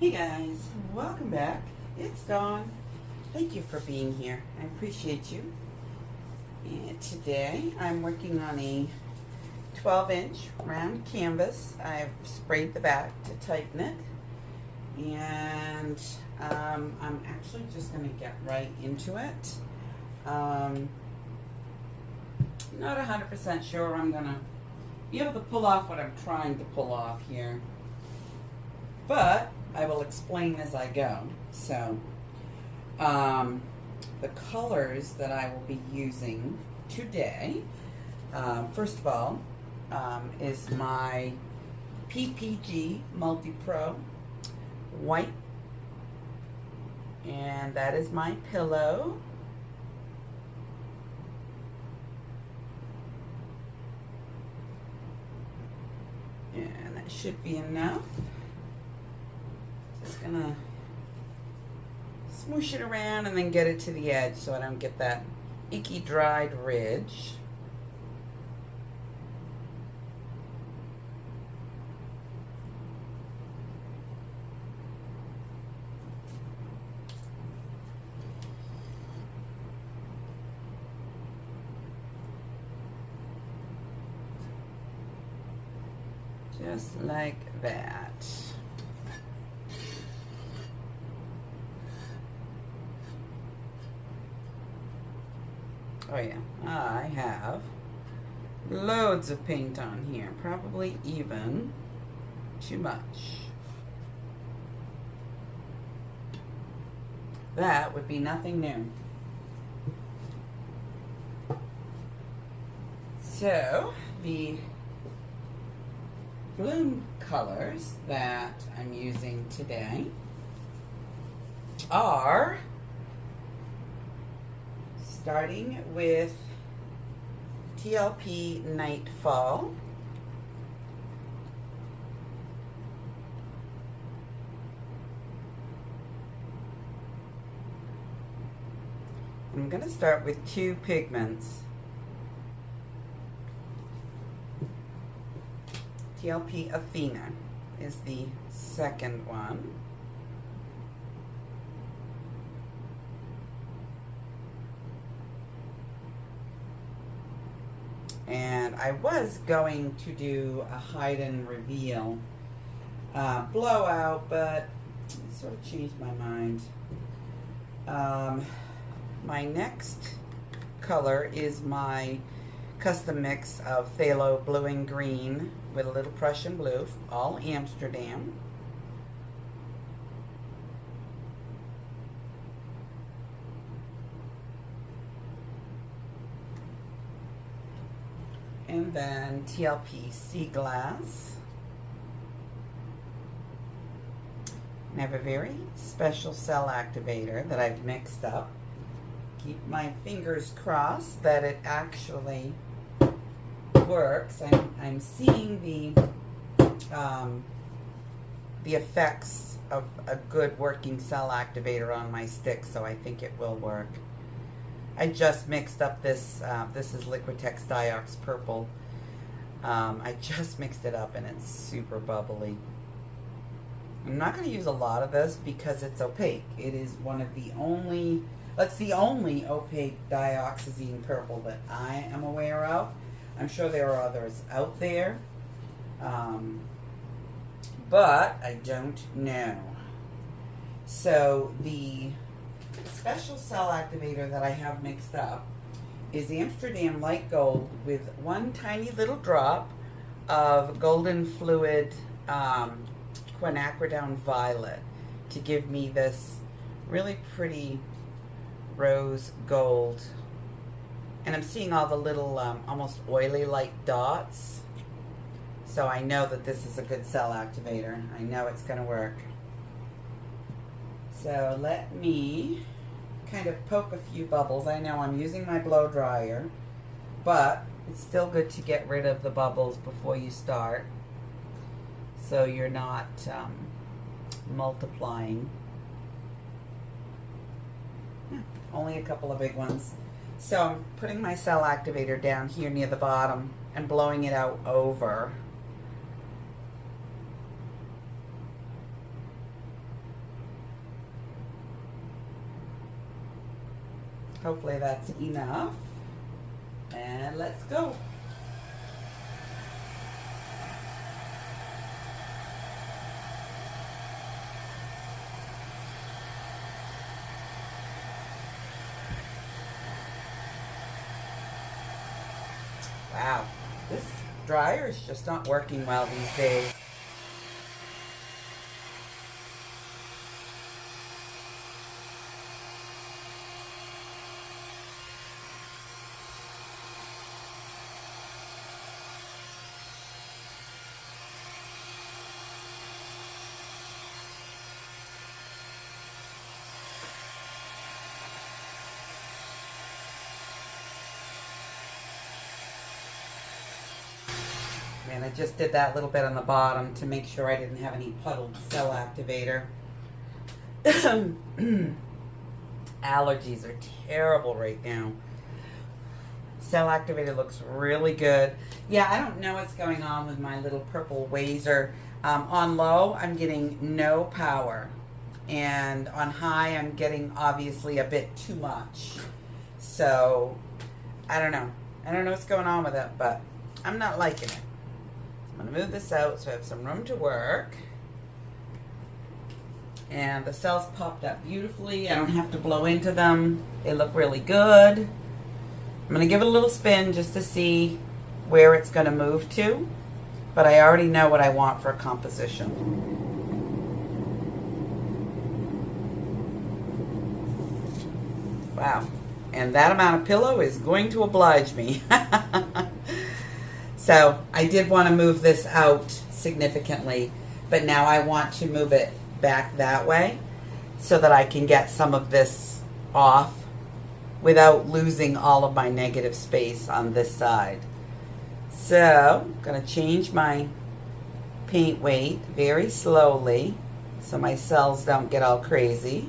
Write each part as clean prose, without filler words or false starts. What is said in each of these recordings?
Hey guys, welcome back. It's Dawn. Thank you for being here. I appreciate you. And today I'm working on a 12-inch round canvas. I've sprayed the back to tighten it. And I'm actually just going to get right into it. Not 100% sure I'm going to be able to pull off what I'm trying to pull off here. But I will explain as I go. So, the colors that I will be using today, first of all, is my PPG Multipro white, and that is my pillow. And that should be enough. Just gonna smoosh it around and then get it to the edge so I don't get that icky dried ridge. Just like that. Oh yeah, I have loads of paint on here, probably even too much. That would be nothing new. So, the bloom colors that I'm using today are, starting with TLP Nightfall. I'm going to start with two pigments. TLP Athena is the second one. And I was going to do a hide and reveal blowout, but I sort of changed my mind. My next color is my custom mix of phthalo blue and green with a little Prussian blue, all Amsterdam. And then TLP Sea Glass. I have a very special cell activator that I've mixed up. Keep my fingers crossed that it actually works. I'm seeing the effects of a good working cell activator on my stick, so I think it will work. I just mixed up this, this is Liquitex Diox Purple. I just mixed it up and it's super bubbly. I'm not going to use a lot of this because it's opaque. It is one of the only, that's the only opaque dioxazine purple that I am aware of. I'm sure there are others out there, but I don't know. So the special cell activator that I have mixed up is Amsterdam Light Gold with one tiny little drop of golden fluid quinacridone violet to give me this really pretty rose gold. And I'm seeing all the little almost oily like dots, so I know that this is a good cell activator. I know it's going to work. So let me kind of poke a few bubbles. I know I'm using my blow dryer, but it's still good to get rid of the bubbles before you start, so you're not multiplying. Only a couple of big ones. So I'm putting my cell activator down here near the bottom and blowing it out over. Hopefully that's enough. And let's go. Wow, this dryer is just not working well these days. And I just did that little bit on the bottom to make sure I didn't have any puddled cell activator. Allergies are terrible right now. Cell activator looks really good. Yeah, I don't know what's going on with my little purple Wazer. On low, I'm getting no power. And on high, I'm getting obviously a bit too much. So, I don't know. I don't know what's going on with it, but I'm not liking it. I'm going to move this out so I have some room to work. And the cells popped up beautifully. I don't have to blow into them. They look really good. I'm going to give it a little spin just to see where it's going to move to. But I already know what I want for a composition. Wow. And that amount of pillow is going to oblige me. So I did want to move this out significantly, but now I want to move it back that way so that I can get some of this off without losing all of my negative space on this side. So I'm going to change my paint weight very slowly so my cells don't get all crazy.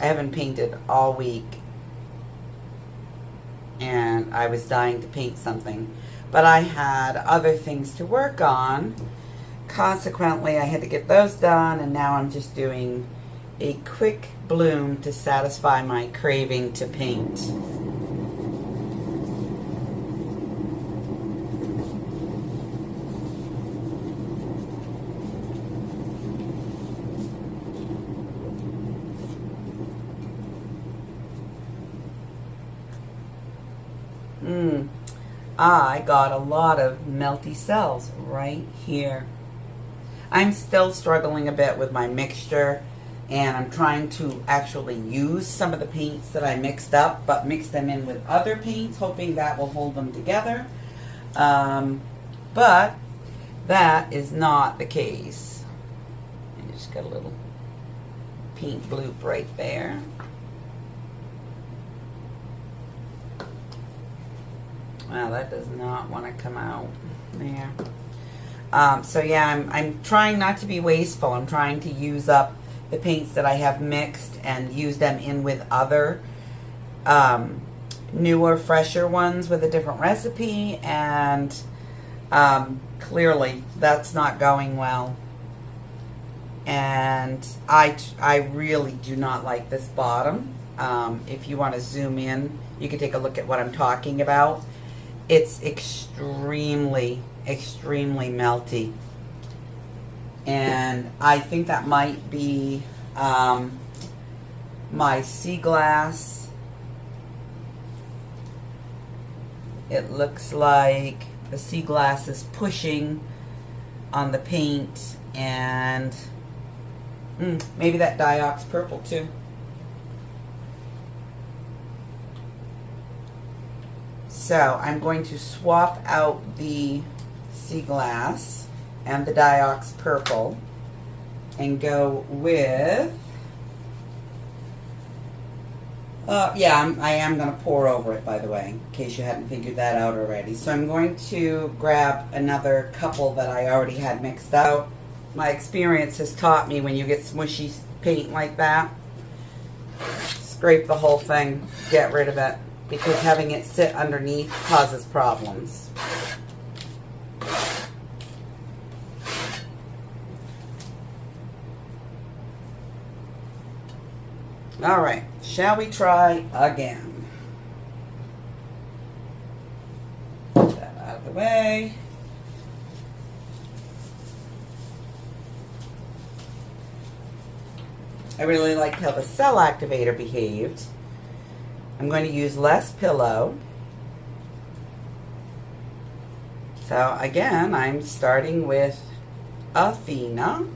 I haven't painted all week and I was dying to paint something, but I had other things to work on. Consequently, I had to get those done, and now I'm just doing a quick bloom to satisfy my craving to paint. I got a lot of melty cells right here. I'm still struggling a bit with my mixture, and I'm trying to actually use some of the paints that I mixed up, but mix them in with other paints, hoping that will hold them together. But that is not the case. I just got a little pink bloop right there. Wow, that does not want to come out there. So yeah, I'm trying not to be wasteful. I'm trying to use up the paints that I have mixed and use them in with other newer, fresher ones with a different recipe. And clearly, that's not going well. And I really do not like this bottom. If you want to zoom in, you can take a look at what I'm talking about. It's extremely, extremely melty. And I think that might be my sea glass. It looks like the sea glass is pushing on the paint, and maybe that Diox purple too. So I'm going to swap out the sea glass and the Diox purple and go with, I am going to pour over it, by the way, in case you hadn't figured that out already. So I'm going to grab another couple that I already had mixed out. My experience has taught me when you get smushy paint like that, scrape the whole thing, get rid of it. because having it sit underneath causes problems. All right, shall we try again? Put that out of the way. I really like how the cell activator behaved. I'm going to use less pillow. So again, I'm starting with Athena.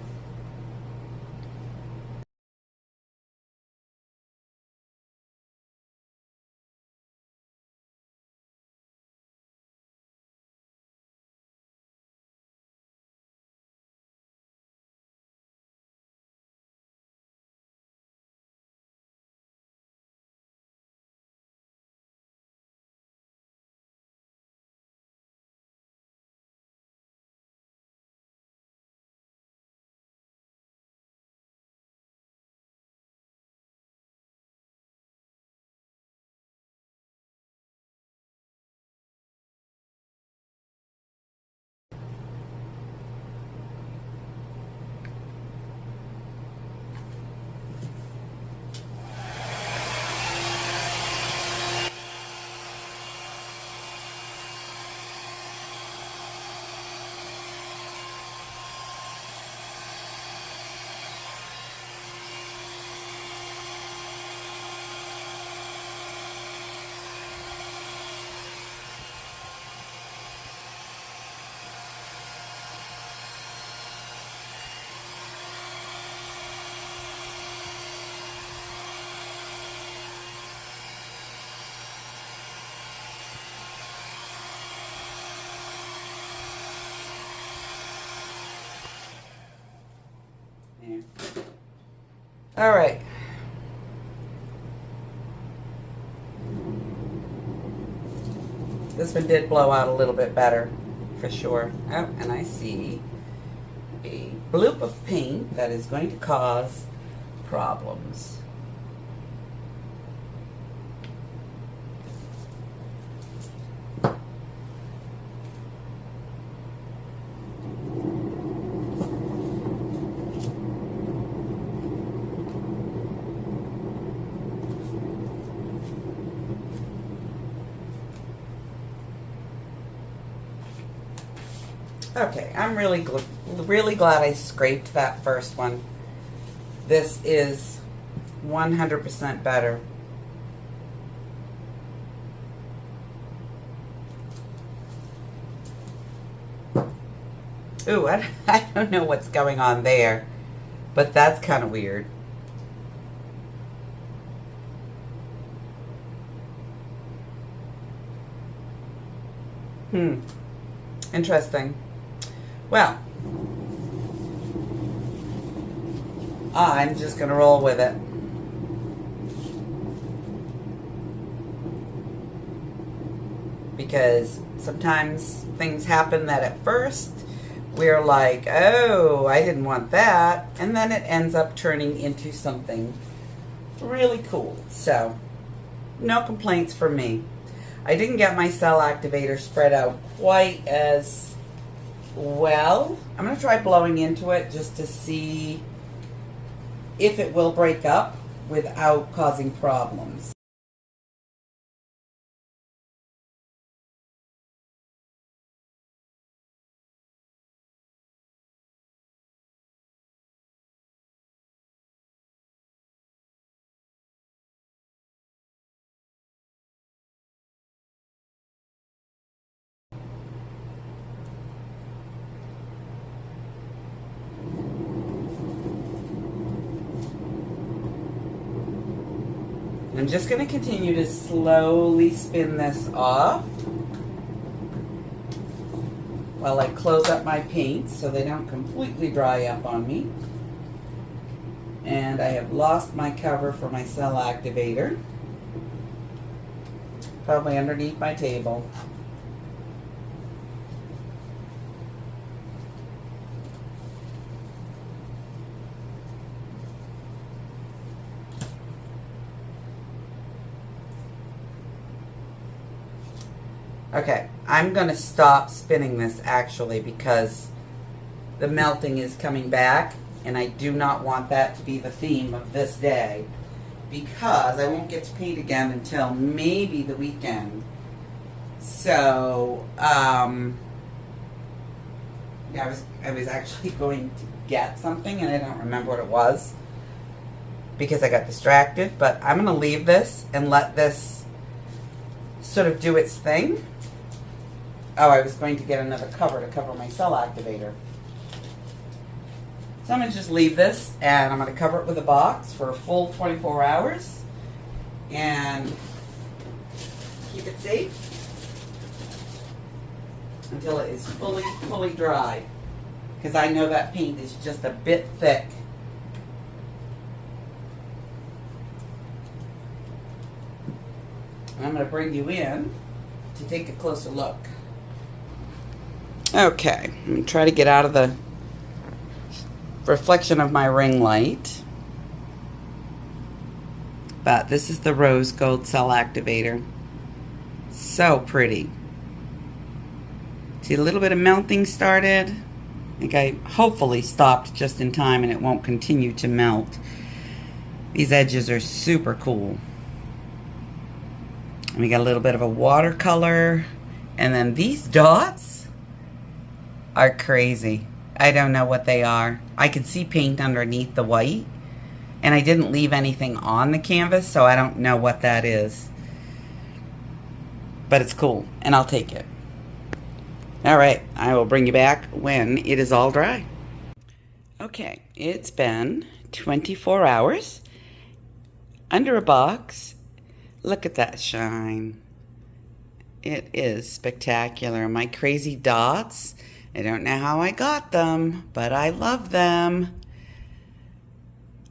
All right. This one did blow out a little bit better, for sure. Oh, and I see a bloop of paint that is going to cause problems. Okay, I'm really glad I scraped that first one. This is 100% better. Ooh, I don't know what's going on there, but that's kind of weird. Interesting. Well, I'm just going to roll with it. Because sometimes things happen that at first we're like, oh, I didn't want that. And then it ends up turning into something really cool. So, no complaints from me. I didn't get my cell activator spread out quite as well. I'm going to try blowing into it just to see if it will break up without causing problems. I'm just going to continue to slowly spin this off while I close up my paints so they don't completely dry up on me. And I have lost my cover for my cell activator, probably underneath my table. Okay, I'm going to stop spinning this actually because the melting is coming back, and I do not want that to be the theme of this day because I won't get to paint again until maybe the weekend. So, yeah, I was actually going to get something and I don't remember what it was because I got distracted, but I'm going to leave this and let this sort of do its thing. Oh, I was going to get another cover to cover my cell activator. So I'm going to just leave this and I'm going to cover it with a box for a full 24 hours and keep it safe until it is fully dry, because I know that paint is just a bit thick. And I'm going to bring you in to take a closer look. Okay, I'm going to try to get out of the reflection of my ring light. But this is the rose gold cell activator. So pretty. See, a little bit of melting started. I think I hopefully stopped just in time and it won't continue to melt. These edges are super cool. And we got a little bit of a watercolor. And then these dots are crazy. I don't know what they are. I can see paint underneath the white. And I didn't leave anything on the canvas, so I don't know what that is. But it's cool, and I'll take it. All right, I will bring you back when it is all dry. Okay, it's been 24 hours. Under a box. Look at that shine. It is spectacular. My crazy dots, I don't know how I got them, but I love them.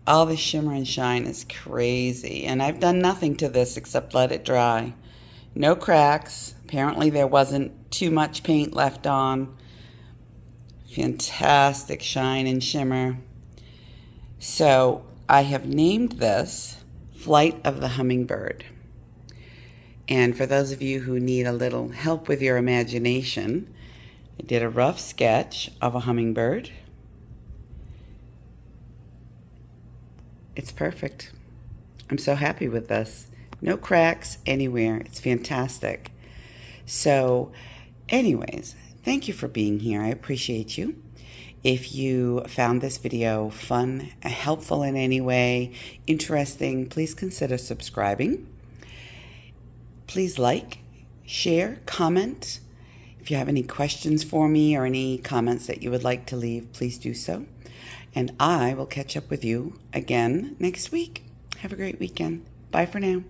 All the shimmer and shine is crazy, and I've done nothing to this except let it dry. No cracks. Apparently there wasn't too much paint left on. Fantastic shine and shimmer. So I have named this Flight of the Hummingbird. And for those of you who need a little help with your imagination, I did a rough sketch of a hummingbird. It's perfect. I'm so happy with this. No cracks anywhere. It's fantastic. So anyways, thank you for being here. I appreciate you. If you found this video fun, helpful in any way, interesting, please consider subscribing. Please like, share, comment. If you have any questions for me or any comments that you would like to leave, please do so. And I will catch up with you again next week. Have a great weekend. Bye for now.